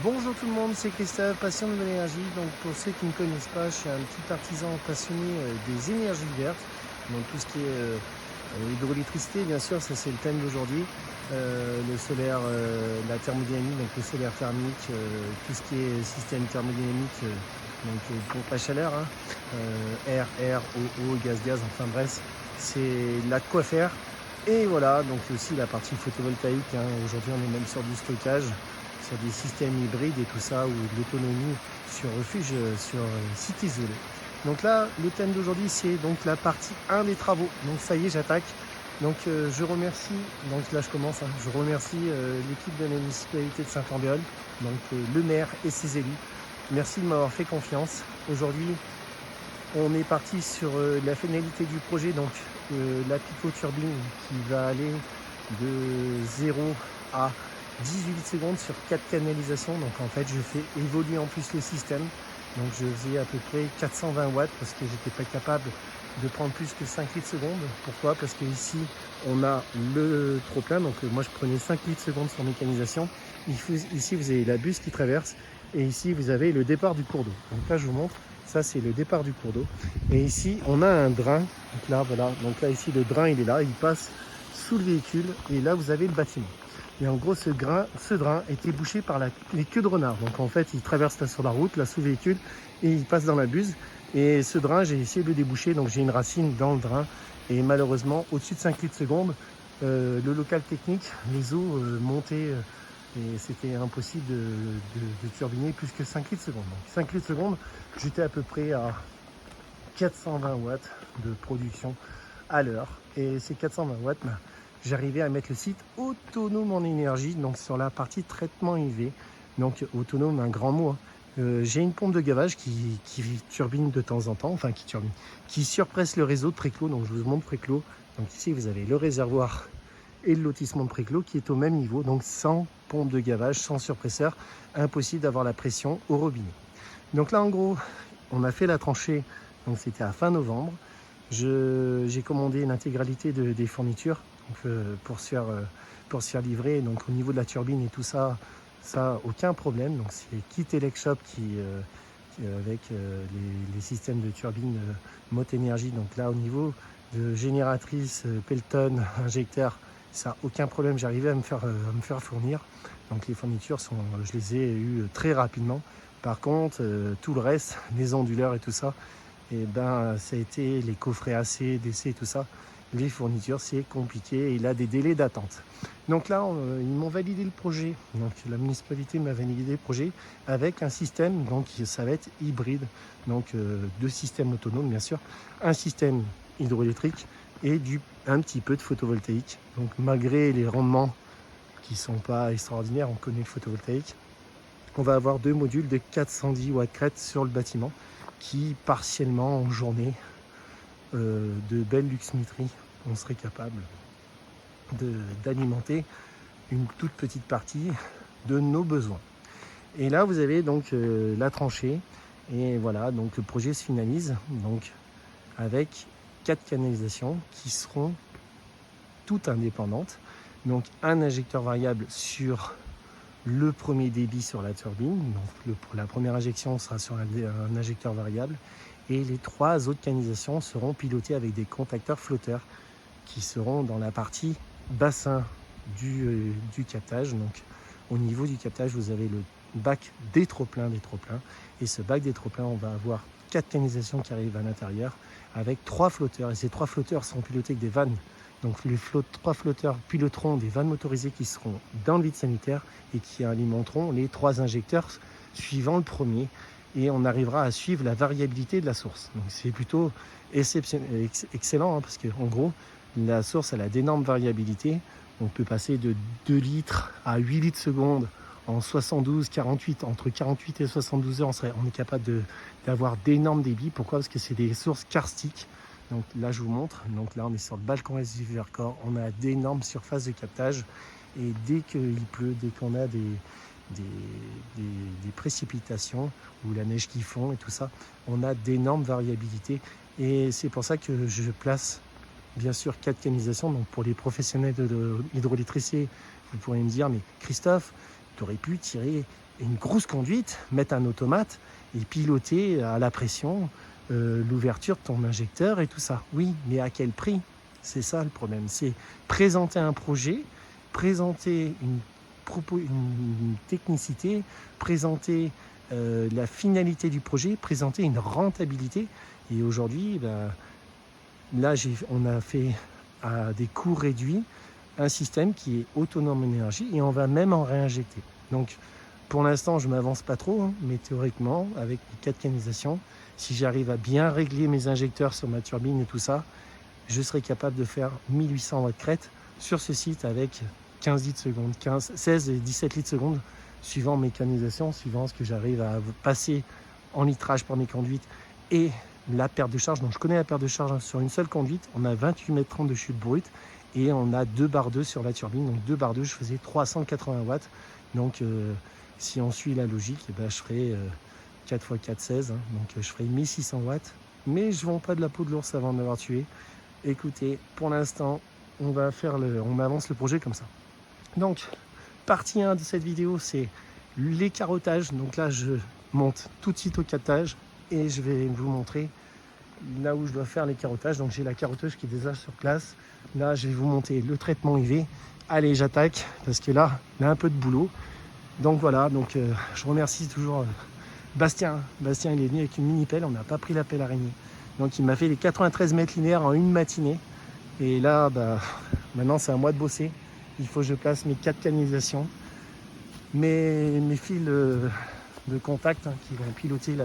Bonjour tout le monde, c'est Christophe, passion de l'énergie. Donc pour ceux qui ne connaissent pas, je suis un petit artisan passionné des énergies vertes. Donc tout ce qui est hydroélectricité, bien sûr, ça c'est le thème d'aujourd'hui. Le solaire, la thermodynamique, donc le solaire thermique, tout ce qui est système thermodynamique, donc pompe à chaleur, hein, air, eau, gaz, enfin bref, c'est là de quoi faire. Et voilà, donc aussi la partie photovoltaïque, hein. Aujourd'hui on est même sur du stockage, sur des systèmes hybrides et tout ça, ou de l'autonomie sur refuge, sur site isolé. Donc là, le thème d'aujourd'hui, c'est donc la partie 1 des travaux. Donc ça y est, j'attaque. Donc je remercie, donc là je commence, hein, je remercie l'équipe de la municipalité de Saint-Andéol, donc le maire et ses élus. Merci de m'avoir fait confiance. Aujourd'hui, on est parti sur la finalité du projet, donc la picoturbine qui va aller de 0 à 18 secondes sur 4 canalisations. Donc en fait, je fais évoluer en plus le système. Donc je faisais à peu près 420 watts parce que j'étais pas capable de prendre plus que 5 litres secondes. Pourquoi? Parce que ici on a le trop plein. Donc moi je prenais 5 litres secondes sur mécanisation. Ici vous avez la bus qui traverse et ici vous avez le départ du cours d'eau. Donc là je vous montre. Ça c'est le départ du cours d'eau. Et ici on a un drain. Donc là voilà. Donc là ici le drain il est là. Il passe sous le véhicule et là vous avez le bâtiment. Et en gros, ce drain était bouché par les queues de renard. Donc en fait, il traverse là sur la route, là sous véhicule, et il passe dans la buse. Et ce drain, j'ai essayé de le déboucher, donc j'ai une racine dans le drain. Et malheureusement, au-dessus de 5 litres seconde, le local technique, les eaux montaient, et c'était impossible de turbiner plus que 5 litres seconde. Donc 5 litres seconde, j'étais à peu près à 420 watts de production à l'heure. Et ces 420 watts, j'arrivais à mettre le site autonome en énergie, donc sur la partie traitement UV. Donc autonome, un grand mot, hein. J'ai une pompe de gavage qui turbine de temps en temps, enfin qui surpresse le réseau de Préclos. Donc je vous montre Préclos. Donc ici vous avez le réservoir et le lotissement de Préclos qui est au même niveau, donc sans pompe de gavage, sans surpresseur, impossible d'avoir la pression au robinet. Donc là en gros, on a fait la tranchée, donc c'était à fin novembre. J'ai commandé l'intégralité des fournitures donc, pour se faire livrer. Donc au niveau de la turbine et tout ça, ça aucun problème. Donc c'est Kit Elecshop qui avec les systèmes de turbine Mot Énergie. Donc là au niveau de génératrice, Pelton, injecteur, ça aucun problème. J'arrivais à me faire fournir. Donc les fournitures je les ai eues très rapidement. Par contre, tout le reste, les onduleurs et tout ça, et ben ça a été les coffrets AC, DC et tout ça. Les fournitures, c'est compliqué et il a des délais d'attente. Donc là, ils m'ont validé le projet. Donc la municipalité m'a validé le projet avec un système, donc ça va être hybride. Donc deux systèmes autonomes, bien sûr. Un système hydroélectrique et un petit peu de photovoltaïque. Donc malgré les rendements qui ne sont pas extraordinaires, on connaît le photovoltaïque. On va avoir deux modules de 410 watts crête sur le bâtiment qui partiellement en journée de belle luxmétrie, on serait capable d'alimenter une toute petite partie de nos besoins. Et là vous avez donc la tranchée et voilà, donc le projet se finalise donc avec 4 canalisations qui seront toutes indépendantes. Donc un injecteur variable sur le premier débit sur la turbine. Donc pour la première injection, sera sur un injecteur variable. Et les 3 autres canalisations seront pilotées avec des contacteurs flotteurs qui seront dans la partie bassin du captage. Donc au niveau du captage, vous avez le bac des trop-pleins. Et ce bac des trop-pleins, on va avoir 4 canalisations qui arrivent à l'intérieur avec 3 flotteurs. Et ces 3 flotteurs seront pilotés avec des vannes. Donc les 3 flotteurs piloteront des vannes motorisées qui seront dans le vide sanitaire et qui alimenteront les 3 injecteurs suivant le premier. Et on arrivera à suivre la variabilité de la source. Donc c'est plutôt excellent, hein, parce qu'en gros, la source elle a d'énormes variabilités. On peut passer de 2 litres à 8 litres seconde en 72, 48, entre 48 et 72 heures, on est capable d'avoir d'énormes débits. Pourquoi? Parce que c'est des sources karstiques. Donc là, je vous montre. Donc là, on est sur le balcon S du Vercors. On a d'énormes surfaces de captage. Et dès qu'il pleut, dès qu'on a des précipitations ou la neige qui fond et tout ça, on a d'énormes variabilités. Et c'est pour ça que je place bien sûr 4 canalisations. Donc pour les professionnels de l'hydroélectricité, vous pourriez me dire, mais Christophe, tu aurais pu tirer une grosse conduite, mettre un automate et piloter à la pression l'ouverture de ton injecteur et tout ça. Oui, mais à quel prix? C'est ça le problème. C'est présenter un projet, présenter une technicité, présenter la finalité du projet, présenter une rentabilité. Et aujourd'hui, là, on a fait à des coûts réduits un système qui est autonome en énergie et on va même en réinjecter. Donc, pour l'instant, je ne m'avance pas trop, hein, mais théoriquement, avec les 4 canalisations, si j'arrive à bien régler mes injecteurs sur ma turbine et tout ça, je serai capable de faire 1800 watts crête sur ce site avec 15 litres secondes, 16 et 17 litres secondes, suivant mes canalisations, suivant ce que j'arrive à passer en litrage par mes conduites et la perte de charge. Donc je connais la perte de charge, hein, sur une seule conduite, on a 28 mètres 30 de chute brute et on a 2 barres 2 sur la turbine. Donc 2 barres 2, je faisais 380 watts. Donc si on suit la logique, je ferai 4 x 4, 16. Hein, donc je ferai 1600 watts. Mais je ne vends pas de la peau de l'ours avant de l'avoir tué. Écoutez, pour l'instant, on avance le projet comme ça. Donc, partie 1 de cette vidéo, c'est les carottages. Donc là, je monte tout de suite au carottage et je vais vous montrer là où je dois faire les carottages. Donc j'ai la carotteuse qui est déjà sur place. Là, je vais vous monter le traitement UV. Allez, j'attaque parce que là, il y a un peu de boulot. Donc voilà, je remercie toujours Bastien. Bastien, il est venu avec une mini-pelle. On n'a pas pris la pelle araignée. Donc il m'a fait les 93 mètres linéaires en une matinée. Et là, maintenant c'est à moi de bosser. Il faut que je place mes 4 canalisations. Mes fils de contact, hein, qui vont piloter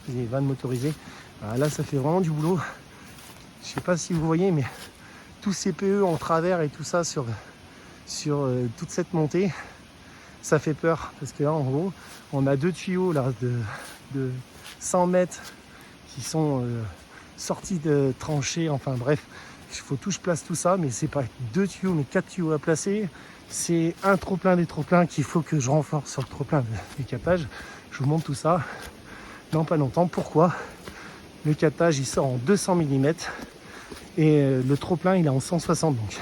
les vannes motorisées. Là, ça fait vraiment du boulot. Je ne sais pas si vous voyez, mais tous ces PE en travers et tout ça sur toute cette montée, ça fait peur. Parce que là, en gros, on a 2 tuyaux là, de 100 mètres qui sont sortis de tranchées. Enfin bref, il faut tout je place tout ça, mais c'est pas 2 tuyaux, mais 4 tuyaux à placer. C'est un trop-plein des trop-pleins qu'il faut que je renforce sur le trop-plein des captages. Je vous montre tout ça dans pas longtemps. Pourquoi? Le captage, il sort en 200 mm et le trop-plein, il est en 160. Donc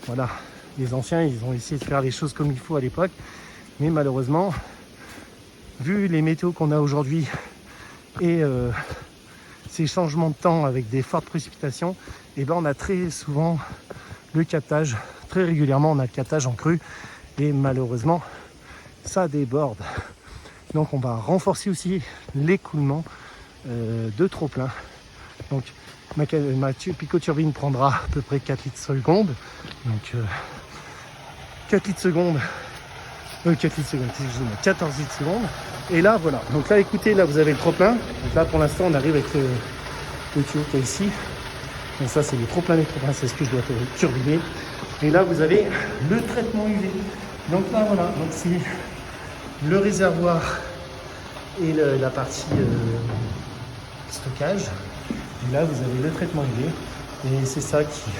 voilà, les anciens, ils ont essayé de faire les choses comme il faut à l'époque. Mais malheureusement, vu les météos qu'on a aujourd'hui et ces changements de temps avec des fortes précipitations, on a très souvent le captage, très régulièrement on a le captage en crue et malheureusement ça déborde. Donc on va renforcer aussi l'écoulement de trop plein. Donc ma picoturbine prendra à peu près 4 litres seconde. Donc 4 litres seconde, 14 litres seconde. Et là voilà, donc là écoutez, là vous avez le trop plein. Donc là pour l'instant on arrive avec le tuyau qui est ici. Donc ça c'est le trop plein des trop plein, c'est ce que je dois turbiner. Et là vous avez le traitement UV. Donc là voilà, donc c'est le réservoir et la partie stockage. Et là vous avez le traitement UV. Et c'est ça qui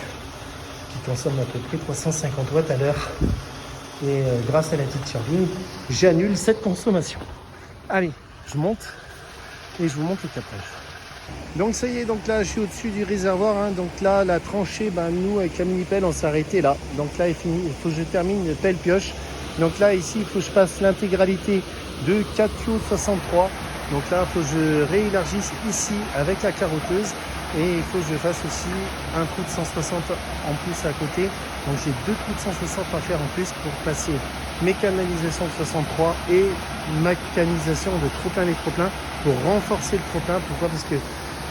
consomme à peu près 350 watts à l'heure. Et grâce à la petite turbine, j'annule cette consommation. Allez, je monte et je vous montre le captage. Donc ça y est, donc là je suis au-dessus du réservoir, hein. Donc là la tranchée, nous avec la mini-pelle on s'est arrêté là. Donc là il faut que je termine le pelle pioche. Donc là ici il faut que je passe l'intégralité de 4 tuyaux de 63. Donc là il faut que je réélargisse ici avec la carotteuse. Et il faut que je fasse aussi un coup de 160 en plus à côté. Donc j'ai 2 coups de 160 à faire en plus pour passer mes canalisations de 63 et ma canalisation de trop-plein et trop-plein pour renforcer le trop-plein. Pourquoi? Parce que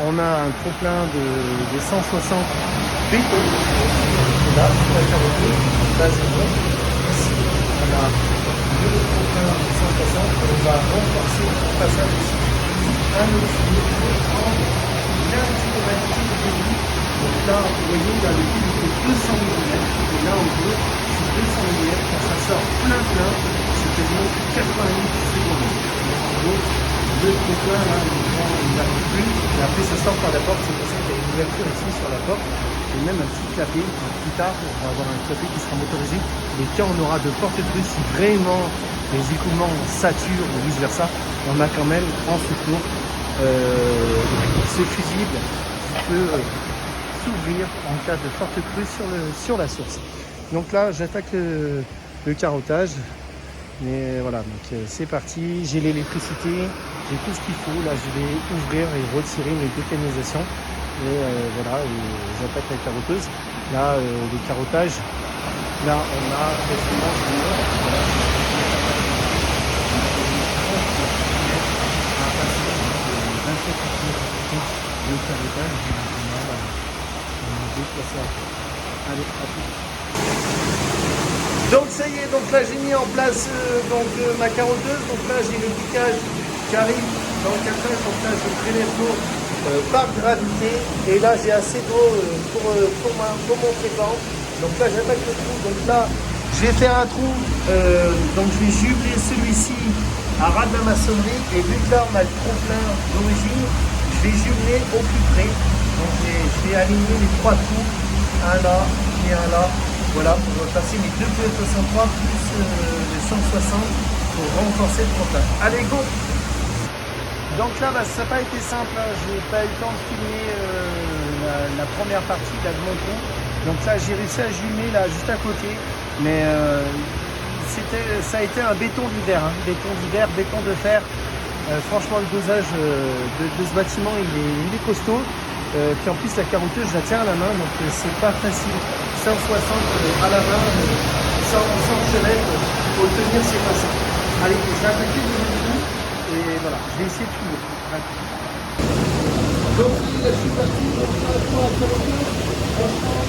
on a un trop-plein de 160 béton. Là, sur la carotteuse, là c'est bon. Ici, on a le trop-plein de 160. On va renforcer le passage ici. Un autre tuyau donc là, vous voyez, là, le fil fait 200 mm. Et là, en gros, c'est 200 mm. Quand ça sort plein, c'est quasiment 90 secondes. Donc, en gros, le trop-plein, là, il n'arrive plus. Et après, ça sort par la porte. C'est pour ça qu'il y a une ouverture ici sur la porte. Et même un petit clapet. Plus tard, on va avoir un clapet qui sera motorisé. Et quand on aura de portes de si vraiment les écoulements saturent ou vice-versa, on a quand même en secours ce fusible qui peut s'ouvrir en cas de forte crue sur la source. Donc là j'attaque le carottage Mais voilà, donc c'est parti, j'ai l'électricité, j'ai tout ce qu'il faut. Là, je vais ouvrir et retirer mes décanisations. Et voilà, j'attaque la carotteuse. Là, le carottage, là, on a quasiment le carottage. On va déplacer à fond. Allez, à plus. Donc ça y est, donc là j'ai mis en place ma carotteuse. Donc là j'ai le piquage qui arrive dans le carrelage. Donc là je prélève l'eau par gravité. Et là j'ai assez d'eau pour mon traitement. Donc là j'attaque le trou. Donc là je vais faire un trou. Donc je vais jumeler celui-ci à ras de la maçonnerie. Et vu que là on a le trop plein d'origine, je vais jumeler au plus près. Donc je vais aligner les 3 trous. Un là et un là. Voilà, on va passer mes 2 PE63 plus les 160 pour renforcer le trop plein. Allez, go! Donc là, ça n'a pas été simple. Hein. Je n'ai pas eu le temps de filmer la première partie là, de mon trou. Donc là, j'ai réussi à jumer là juste à côté. Mais ça a été un béton d'hiver. Hein. Béton d'hiver, béton de fer. Franchement, le dosage de ce bâtiment, il est costaud. Puis en plus, la carotteuse, je la tiens à la main, donc c'est pas facile. 160 à la main, sans chenette, pour le tenir, c'est pas simple. Allez, j'ai attaqué le début, et voilà, je vais essayer de finir. Donc, là, je suis parti pour la carotteuse. Franchement,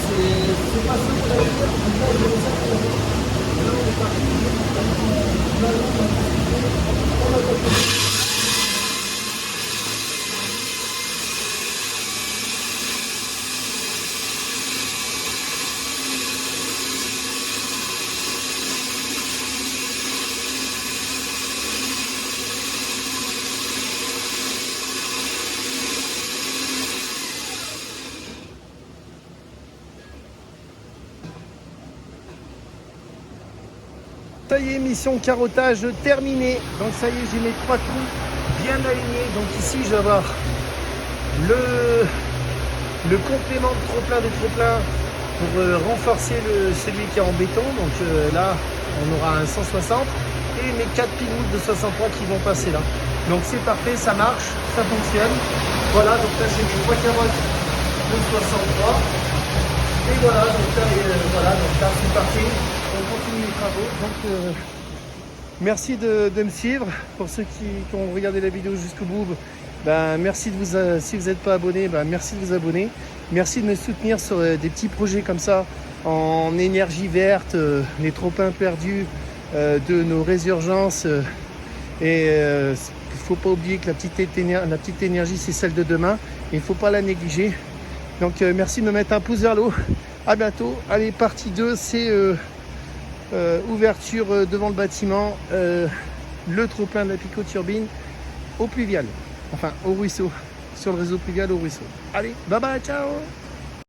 c'est pas simple à faire. Donc là, je vais là, on est parti. On a Ça y est, mission carottage terminée. Donc ça y est, j'ai mes 3 trous bien alignés. Donc ici, je vais avoir le complément de trop-plein des trop-plein pour renforcer celui qui est en béton. Donc là, on aura un 160 et mes 4 pilotes de 63 qui vont passer là. Donc c'est parfait, ça marche, ça fonctionne. Voilà, donc là j'ai mes 3 carottes de 63. Et voilà, donc là c'est parti. On continue les travaux. Donc merci de me suivre. Pour ceux qui ont regardé la vidéo jusqu'au bout, merci si vous n'êtes pas abonné, merci de vous abonner. Merci de me soutenir sur des petits projets comme ça en énergie verte, les trop-pleins perdus de nos résurgences. Et il ne faut pas oublier que la petite énergie, c'est celle de demain. Il ne faut pas la négliger. Donc merci de me mettre un pouce vers le haut. À bientôt. Allez, partie 2, c'est ouverture devant le bâtiment, le trop-plein de la Pico-Turbine au pluvial. Enfin, au ruisseau. Sur le réseau pluvial au ruisseau. Allez, bye bye, ciao!